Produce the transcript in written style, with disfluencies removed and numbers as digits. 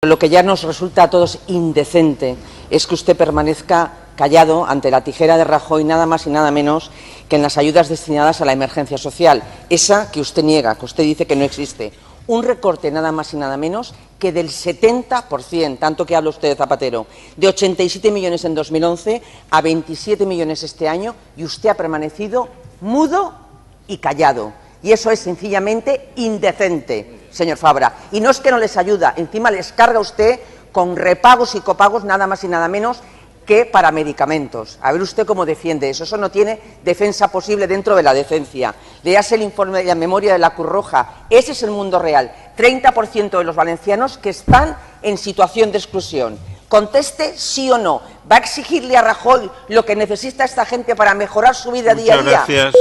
Lo que ya nos resulta a todos indecente es que usted permanezca callado ante la tijera de Rajoy, nada más y nada menos que en las ayudas destinadas a la emergencia social, esa que usted niega, que usted dice que no existe. Un recorte nada más y nada menos que del 70%, tanto que habla usted de Zapatero, de 87 millones en 2011 a 27 millones este año, y usted ha permanecido mudo y callado. Y eso es sencillamente indecente, señor Fabra. Y no es que no les ayuda, encima les carga usted con repagos y copagos nada más y nada menos que para medicamentos. A ver usted cómo defiende eso. Eso no tiene defensa posible dentro de la decencia. Léase el informe de la memoria de la Cruz Roja. Ese es el mundo real. 30% de los valencianos que están en situación de exclusión. Conteste sí o no. ¿Va a exigirle a Rajoy lo que necesita esta gente para mejorar su vida día a día? Muchas gracias.